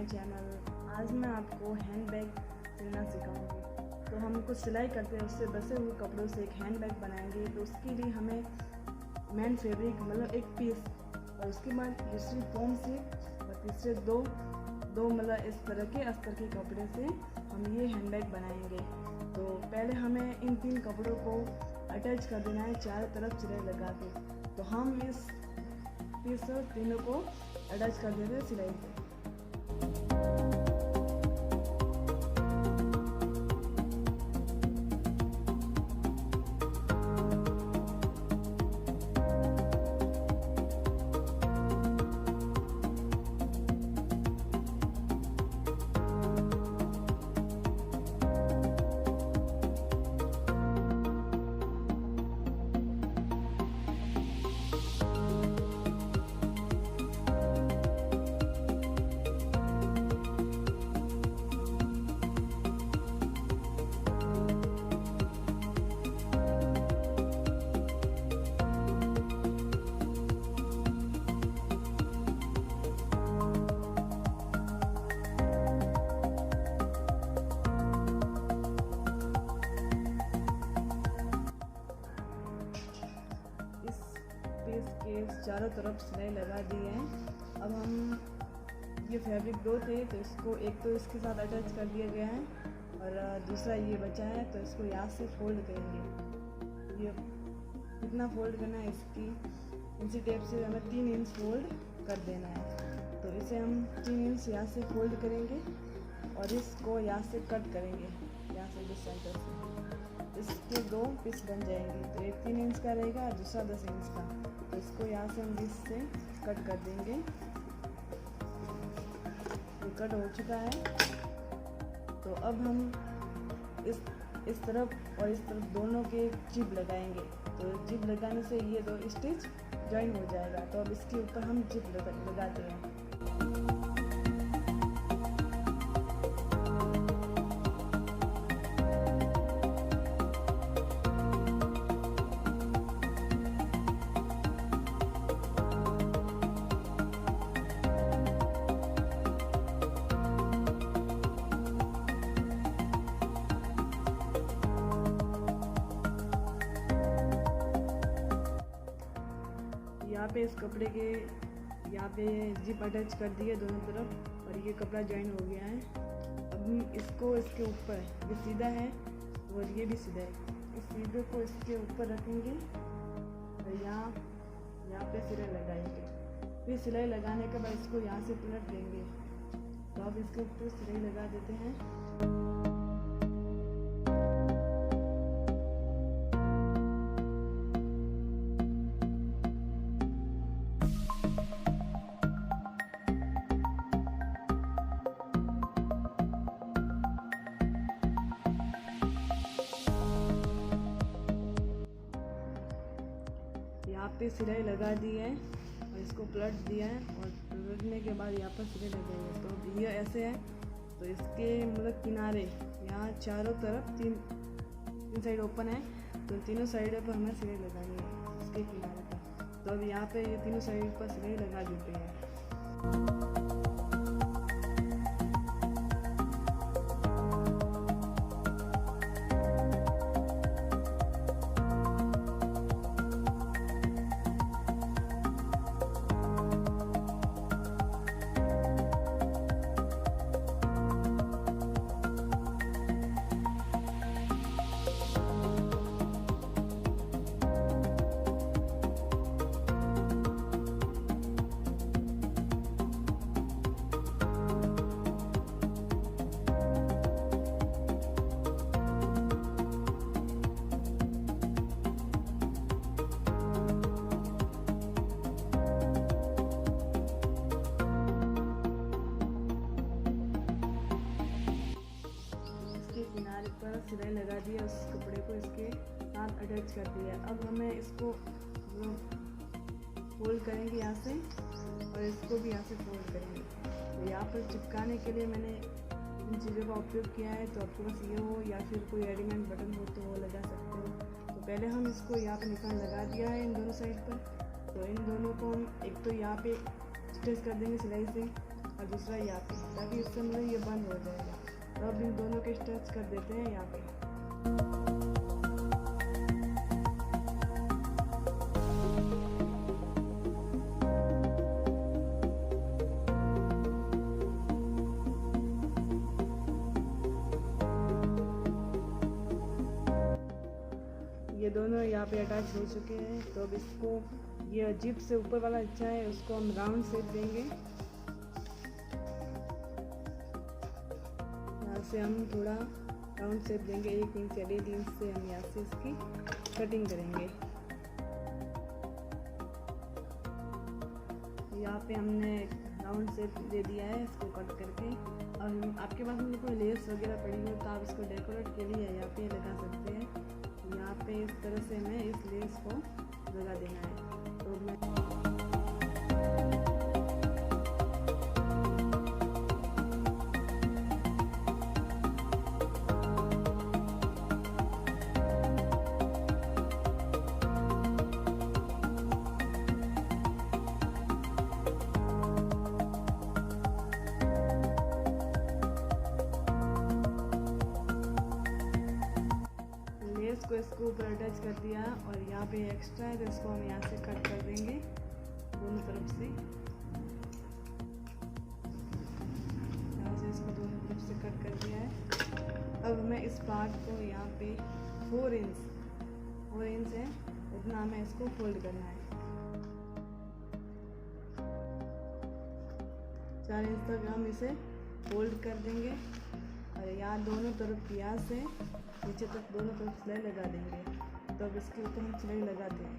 My channel. आज मैं आपको हैंड बैग सिलना सिखाऊंगी। तो हम कुछ सिलाई करते हैं, उससे बसे हुए कपड़ों से एक हैंड बैग बनाएंगे। तो उसके लिए हमें मेन फैब्रिक मतलब एक पीस, और उसके बाद दूसरी फोम से और तीसरे दो मतलब इस तरह के अस्तर के कपड़े से हम ये हैंड बैग बनाएंगे। तो पहले हमें इन 3 कपड़ों को अटैच कर देना है चारों तरफ सिलाई लगा के। तो हम इस पीस तीनों को अटैच कर देते हैं सिलाई से। पीस के चारों तरफ सिलाई लगा दी है। अब हम ये फैब्रिक 2 थे, तो इसको एक तो इसके साथ अटैच कर दिया गया है और दूसरा ये बचा है, तो इसको यहाँ से फोल्ड करेंगे। ये कितना फोल्ड करना है, इसकी इंची टेप से हमें 3 इंच फोल्ड कर देना है। तो इसे हम 3 इंच यहाँ से फोल्ड करेंगे और इसको यहाँ से कट करेंगे, यहाँ से जिस सेंटर से इसके 2 पीस बन जाएंगे। तो एक 3 इंच का रहेगा और दूसरा 10 इंच का। तो इसको यहाँ से हम बीच से कट कर देंगे। ये कट हो चुका है। तो अब हम इस तरफ और इस तरफ दोनों के जिप लगाएंगे। तो जिप लगाने से ये 2 स्टिच ज्वाइन हो जाएगा। तो अब इसके ऊपर हम जिप लगाते हैं। यहाँ पे इस कपड़े के यहाँ पे जिप अटैच कर दिए दोनों तरफ और ये कपड़ा ज्वाइन हो गया है। अब हम इसको इसके ऊपर, ये सीधा है और ये भी सीधा है, इस सीधे को इसके ऊपर रखेंगे और यहाँ पे सिलाई लगाएंगे। फिर सिलाई लगाने के बाद इसको यहाँ से पलट देंगे। तो अब इसके ऊपर सिलाई लगा देते हैं। यहाँ पे सिलाई लगा दी है और इसको पलट दिया है और पलटने के बाद यहाँ पर सिलाई लगाई है। तो ये ऐसे है। तो इसके मतलब किनारे यहाँ चारों तरफ तीन साइड ओपन है। तो तीनों साइड पर हमें सिलाई लगानी है इसके किनारे पर। तो अब यहाँ पे ये तीनों साइड पर सिलाई लगा देते हैं। किनारे पर सिलाई लगा दिया, उस कपड़े को इसके साथ अटैच कर दिया। अब हमें इसको फोल्ड करेंगे यहाँ से और इसको भी यहाँ से फोल्ड करेंगे। तो यहाँ पर चिपकाने के लिए मैंने इन चीज़ों का उपयोग किया है। तो आपके पास ये हो या फिर कोई रेडीमेड बटन हो तो वो लगा सकते हो। तो पहले हम इसको यहाँ पर निशान लगा दिया है इन दोनों साइड पर। तो इन दोनों को हम एक तो यहाँ पे स्ट्रेच कर देंगे सिलाई से और दूसरा यहाँ पे, ताकि इससे मतलब ये बंद हो जाएगा। तो अब इन दोनों के स्टिच कर देते हैं यहाँ पे। ये दोनों यहाँ पे अटैच हो चुके हैं। तो अब इसको, ये जिप से ऊपर वाला हिस्सा है, उसको हम राउंड शेप देंगे। यहाँ से हम थोड़ा राउंड शेप देंगे, 1 इंच या 1.5 इंच से हम यहाँ से इसकी कटिंग करेंगे। यहाँ पे हमने राउंड शेप दे दिया है इसको कट करके। और आपके पास में कोई लेस वगैरह पड़ी हो तो आप इसको डेकोरेट के लिए यहाँ पे लगा सकते हैं। यहाँ पे इस तरह से हमें इस लेस को लगा देना है। तो मैं को इसको ऊपर अटैच कर दिया और यहाँ पे एक्स्ट्रा है तो इसको हम यहाँ से कट कर देंगे दोनों तरफ से। यहाँ से इसको दोनों तरफ से कट कर दिया है। अब हमें इस पार्ट को यहाँ पे 4 इंच है, उतना हमें इसको फोल्ड करना है। 4 इंच तक हम इसे फोल्ड कर देंगे और यहाँ दोनों तरफ यहाँ से नीचे तक दोनों तरफ सिलाई लगा देंगे। तो अब इसके ऊपर हम सिलाई लगाते हैं।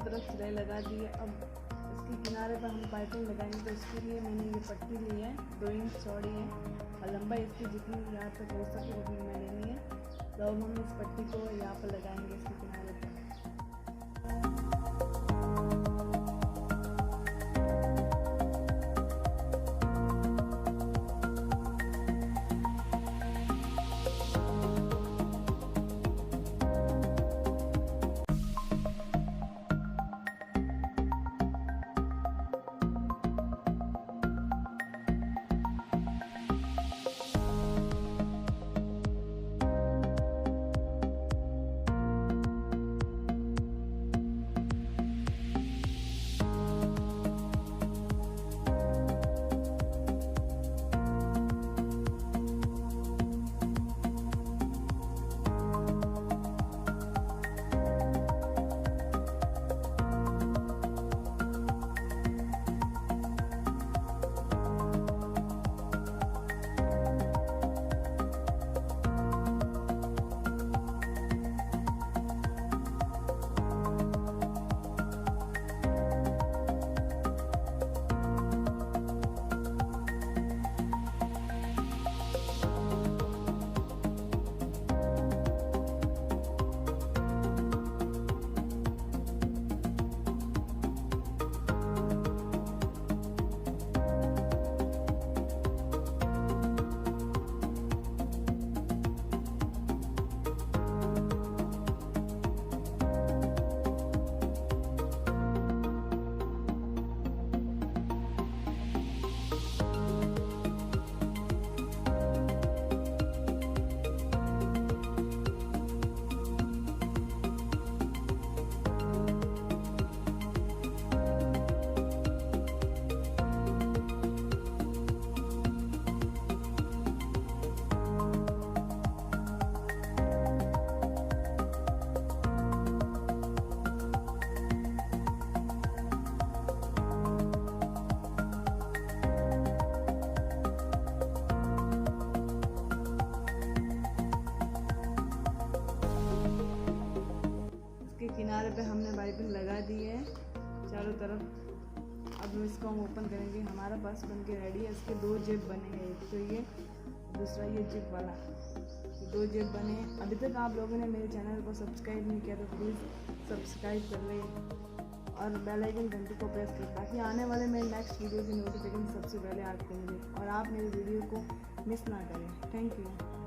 तरफ सिलाई लगा दी है। अब इसके किनारे पर हम पाइपिंग लगाएंगे। तो इसके लिए मैंने ये पट्टी ली है, 2 इंच चौड़ी है और लंबाई इसकी जितनी यहाँ तक हो सके उतनी में लेनी है। तो अब हम इस पट्टी को यहाँ पर लगाएंगे इसके किनारे पर। किनारे पे हमने पाइपिंग लगा दी है चारों तरफ। अब इसको हम ओपन करेंगे। हमारा पर्स बन के रेडी है। इसके 2 जिप बने हैं, एक तो ये, दूसरा ये जिप वाला। 2 जेब बने। अभी तक आप लोगों ने मेरे चैनल को सब्सक्राइब नहीं किया तो प्लीज़ सब्सक्राइब कर लें और बेल आइकन घंटी को प्रेस करें ताकि आने वाले मेरे नेक्स्ट वीडियो की नोटिफिकेशन सबसे पहले आपको मिले और आप मेरी वीडियो को मिस ना करें। Thank you.